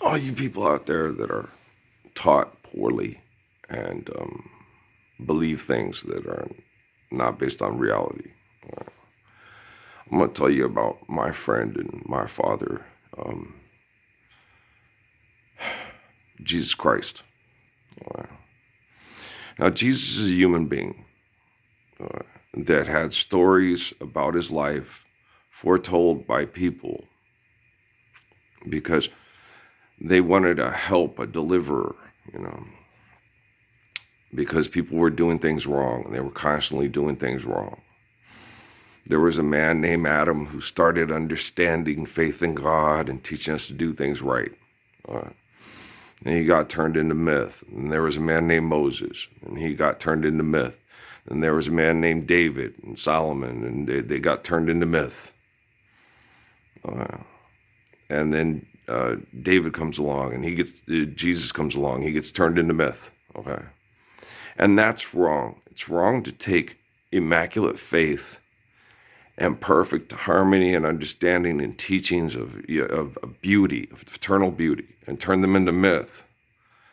all you people out there that are taught poorly and believe things that are not based on reality. I'm going to tell you about my friend and my father, Jesus Christ. Now, Jesus is a human being that had stories about his life foretold by people because they wanted a help, a deliverer, because people were doing things wrong. They were constantly doing things wrong. There was a man named Adam who started understanding faith in God and teaching us to do things right. And he got turned into myth. And there was a man named Moses, and he got turned into myth. And there was a man named David and Solomon, and they got turned into myth. And then David comes along, and Jesus comes along, he gets turned into myth. Okay, and that's wrong. It's wrong to take immaculate faith and perfect harmony and understanding and teachings of beauty, of eternal beauty, and turn them into myth.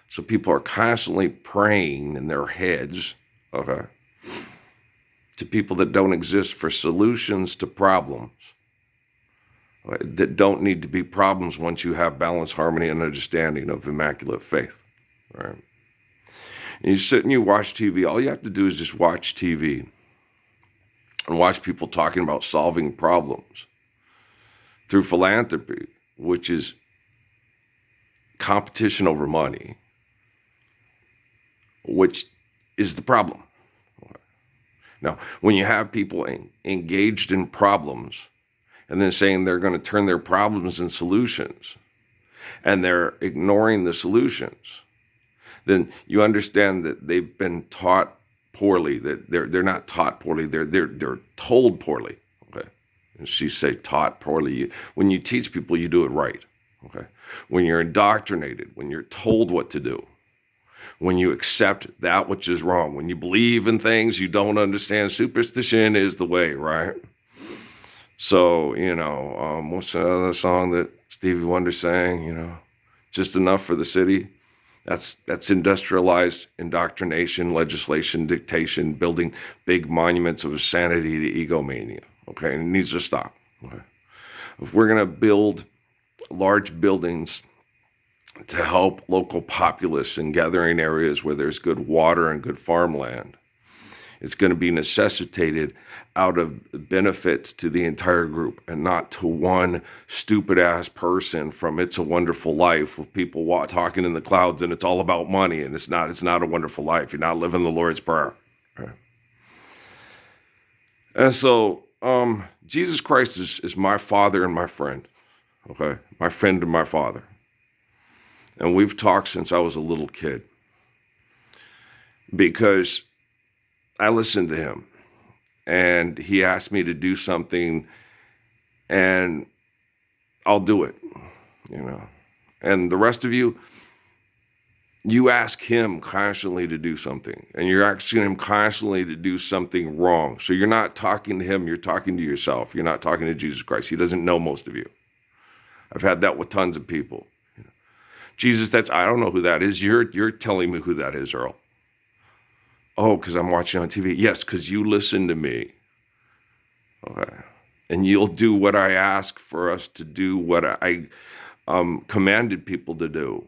So people are constantly praying in their heads, okay, to people that don't exist for solutions to problems that don't need to be problems once you have balance, harmony, and understanding of immaculate faith, right? And you sit and you watch TV. All you have to do is just watch TV and watch people talking about solving problems through philanthropy, which is competition over money, which is the problem. Now, when you have people engaged in problems and then saying they're going to turn their problems into solutions, and they're ignoring the solutions, then you understand that they've been taught poorly, that they're not taught poorly, they're told poorly. Okay. And she say taught poorly. When you teach people, you do it right. Okay. When you're indoctrinated, when you're told what to do, when you accept that which is wrong, when you believe in things you don't understand, superstition is the way, right? So, what's another song that Stevie Wonder sang, just enough for the city? That's industrialized indoctrination, legislation, dictation, building big monuments of sanity to egomania. Okay, and it needs to stop. Okay? If we're going to build large buildings to help local populace in gathering areas where there's good water and good farmland, it's going to be necessitated out of benefit to the entire group and not to one stupid ass person from It's a Wonderful Life with people talking in the clouds and it's all about money, and it's not a wonderful life. You're not living the Lord's Prayer. Okay? And so Jesus Christ is my father and my friend. Okay, my friend and my father. And we've talked since I was a little kid because I listened to him and he asked me to do something and I'll do it, And the rest of you ask him constantly to do something, and you're asking him constantly to do something wrong. So you're not talking to him, you're talking to yourself. You're not talking to Jesus Christ. He doesn't know most of you. I've had that with tons of people. Jesus, I don't know who that is. You're telling me who that is, Earl. Oh, because I'm watching on TV. Yes, because you listen to me. Okay. And you'll do what I ask for us to do, what I commanded people to do.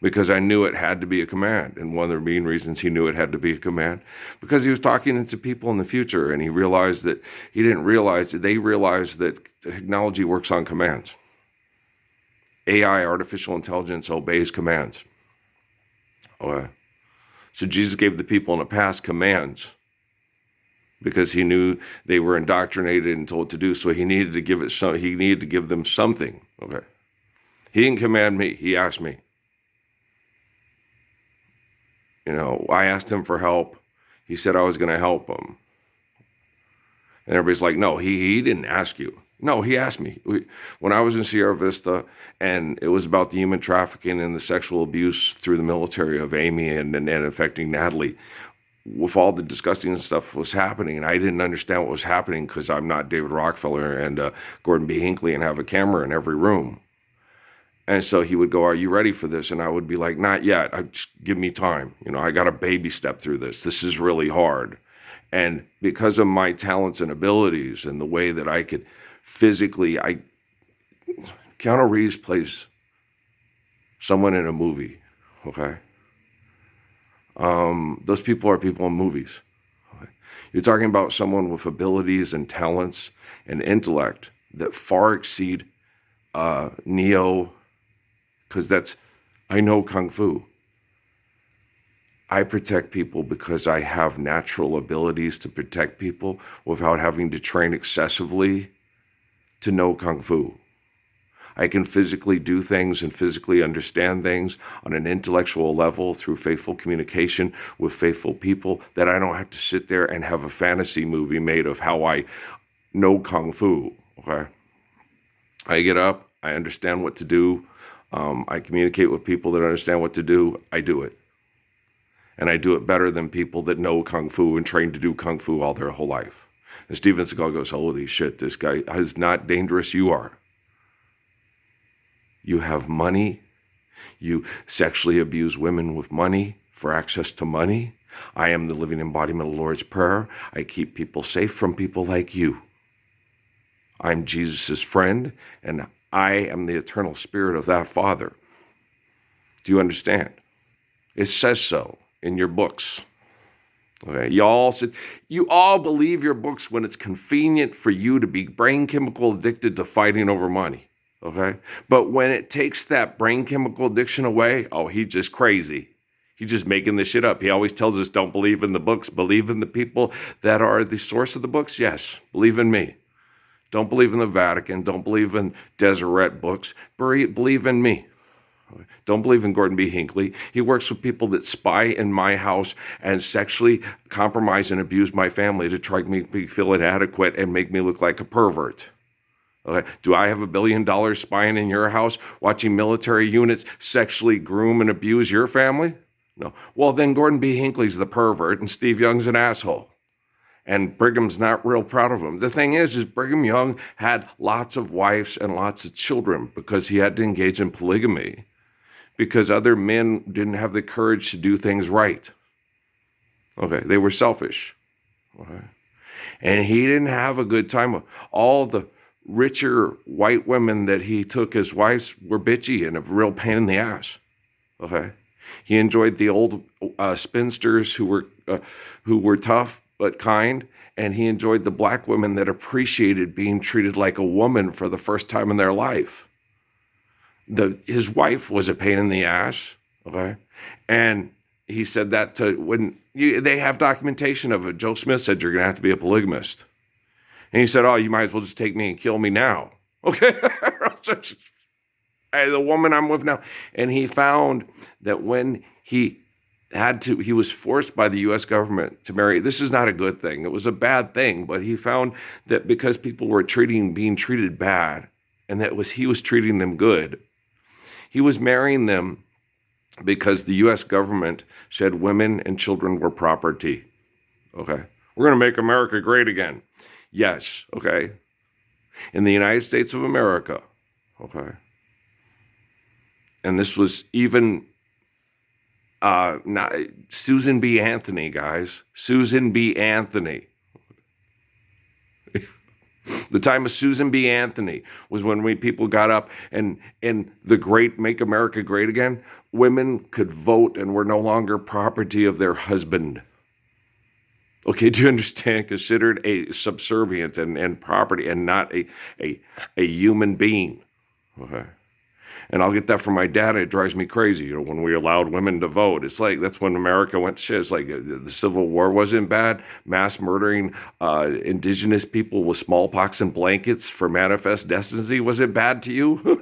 Because I knew it had to be a command. And one of the main reasons he knew it had to be a command, because he was talking to people in the future, and he realized that they realized that technology works on commands. AI, artificial intelligence, obeys commands. Okay. So Jesus gave the people in the past commands because he knew they were indoctrinated and told to do. So he needed to give them something. Okay. He didn't command me. He asked me. I asked him for help. He said I was going to help him. And everybody's like, no, he didn't ask you. No, he asked me. When I was in Sierra Vista, and it was about the human trafficking and the sexual abuse through the military of Amy and affecting Natalie, with all the disgusting stuff was happening, and I didn't understand what was happening because I'm not David Rockefeller and Gordon B. Hinckley and have a camera in every room. And so he would go, are you ready for this? And I would be like, not yet. Just give me time. I got to baby step through this. This is really hard. And because of my talents and abilities and the way that I could physically, Keanu Reeves plays someone in a movie, okay? Those people are people in movies. Okay? You're talking about someone with abilities and talents and intellect that far exceed Neo, because I know Kung Fu. I protect people because I have natural abilities to protect people without having to train excessively to know Kung Fu. I can physically do things and physically understand things on an intellectual level through faithful communication with faithful people that I don't have to sit there and have a fantasy movie made of how I know Kung Fu, okay? I get up, I understand what to do, I communicate with people that understand what to do, I do it. And I do it better than people that know Kung Fu and trained to do Kung Fu all their whole life. And Steven Seagal goes, holy shit, this guy is not dangerous, you are. You have money. You sexually abuse women with money for access to money. I am the living embodiment of the Lord's Prayer. I keep people safe from people like you. I'm Jesus' friend, and I am the eternal spirit of that Father. Do you understand? It says so in your books. Okay, you all believe your books when it's convenient for you to be brain chemical addicted to fighting over money. Okay, but when it takes that brain chemical addiction away, oh, he's just crazy. He's just making this shit up. He always tells us, don't believe in the books, believe in the people that are the source of the books. Yes, believe in me. Don't believe in the Vatican. Don't believe in Deseret books. Believe in me. Don't believe in Gordon B. Hinckley. He works with people that spy in my house and sexually compromise and abuse my family to try to make me feel inadequate and make me look like a pervert. Okay. Do I have $1 billion spying in your house, watching military units sexually groom and abuse your family? No. Well, then Gordon B. Hinckley's the pervert and Steve Young's an asshole. And Brigham's not real proud of him. The thing is Brigham Young had lots of wives and lots of children because he had to engage in polygamy because other men didn't have the courage to do things right. Okay, they were selfish. Okay. And he didn't have a good time. All the richer white women that he took as wives were bitchy and a real pain in the ass. Okay, he enjoyed the old spinsters who were tough but kind, and he enjoyed the black women that appreciated being treated like a woman for the first time in their life. His wife was a pain in the ass. Okay, and he said that they have documentation of it. Joe Smith said you're going to have to be a polygamist. And he said, oh, you might as well just take me and kill me now. Okay. The woman I'm with now. And he found that when he was forced by the U.S. government to marry. This is not a good thing. It was a bad thing. But he found that because people were being treated bad, and he was treating them good, he was marrying them because the U.S. government said women and children were property. Okay. We're going to make America great again. Yes, okay. In the United States of America, okay. And this was even not Susan B. Anthony, guys. Susan B. Anthony. The time of Susan B. Anthony was when people got up and in the great Make America Great Again, women could vote and were no longer property of their husband. Okay, do you understand? Considered a subservient and property and not a human being. Okay. And I'll get that from my dad, and it drives me crazy. When we allowed women to vote, it's like that's when America went to shit. It's like the Civil War wasn't bad. Mass murdering indigenous people with smallpox and blankets for manifest destiny wasn't bad to you.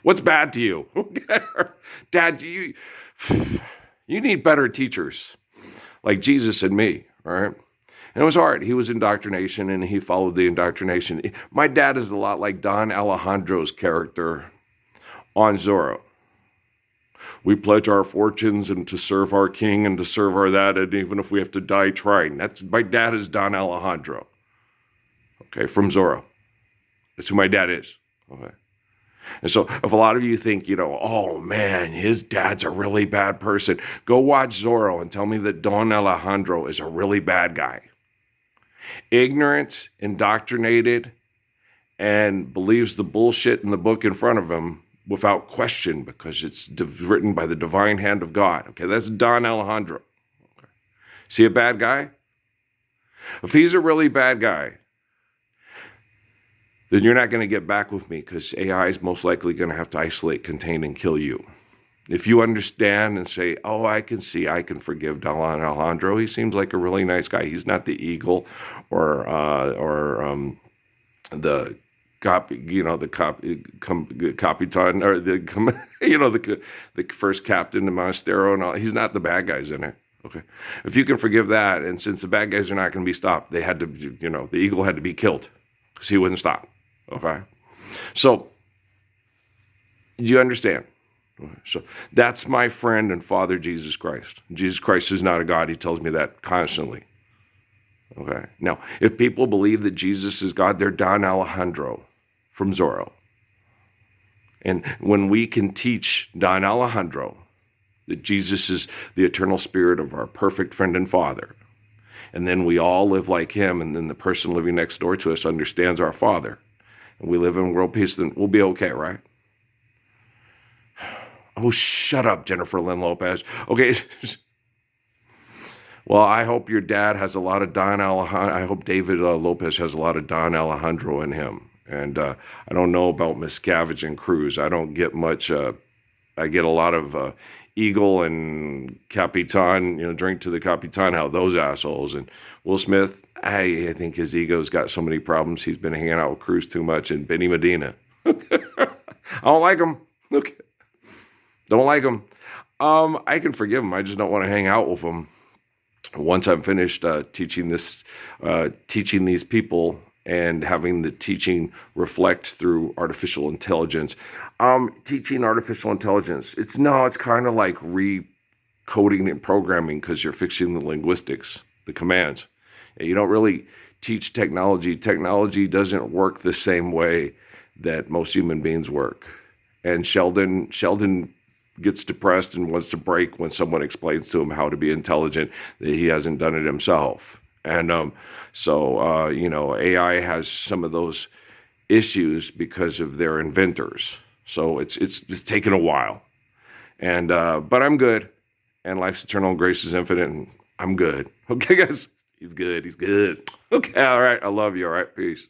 What's bad to you? Dad, you need better teachers. Like Jesus and me, all right? And it was hard. He was indoctrination, and he followed the indoctrination. My dad is a lot like Don Alejandro's character on Zorro. We pledge our fortunes and to serve our king and to serve our that, and even if we have to die trying. My dad is Don Alejandro, okay, from Zorro. That's who my dad is, okay? And so if a lot of you think, oh man, his dad's a really bad person, go watch Zorro and tell me that Don Alejandro is a really bad guy. Ignorant, indoctrinated, and believes the bullshit in the book in front of him without question because it's written by the divine hand of God. Okay, that's Don Alejandro. Okay. Is he a bad guy? If he's a really bad guy, then you're not going to get back with me because AI is most likely going to have to isolate, contain, and kill you. If you understand and say, oh, I can forgive Don Alejandro. He seems like a really nice guy. He's not the eagle or the Capitan, or the first captain of Monasterio, and all. He's not the bad guys in it. Okay, if you can forgive that, and since the bad guys are not going to be stopped, they had to, the eagle had to be killed because he wouldn't stop. Okay, so do you understand? So that's my friend and Father, Jesus Christ. Jesus Christ is not a God. He tells me that constantly. Okay. Now, if people believe that Jesus is God, they're Don Alejandro from Zorro. And when we can teach Don Alejandro that Jesus is the eternal spirit of our perfect friend and Father, and then we all live like him, and then the person living next door to us understands our Father, and we live in world peace, then we'll be okay, right? Oh, shut up, Jennifer Lynn Lopez. Okay. Well, I hope your dad has a lot of Don Alejandro. I hope David Lopez has a lot of Don Alejandro in him. And I don't know about Miscavige and Cruz. I don't get much. I get a lot of Eagle and Capitan, drink to the Capitan, how those assholes. And Will Smith, I think his ego's got so many problems. He's been hanging out with Cruz too much, and Benny Medina. I don't like him. Okay. Don't like him. I can forgive him. I just don't want to hang out with him. Once I'm finished teaching these people and having the teaching reflect through artificial intelligence. Teaching artificial intelligence, it's kind of like recoding and programming because you're fixing the linguistics, the commands. And you don't really teach technology. Technology doesn't work the same way that most human beings work. And Sheldon gets depressed and wants to break when someone explains to him how to be intelligent, that he hasn't done it himself. And AI has some of those issues because of their inventors. So it's taken a while. And but I'm good. And life's eternal, grace is infinite, and I'm good. Okay, guys? He's good. Okay, all right. I love you. All right, peace.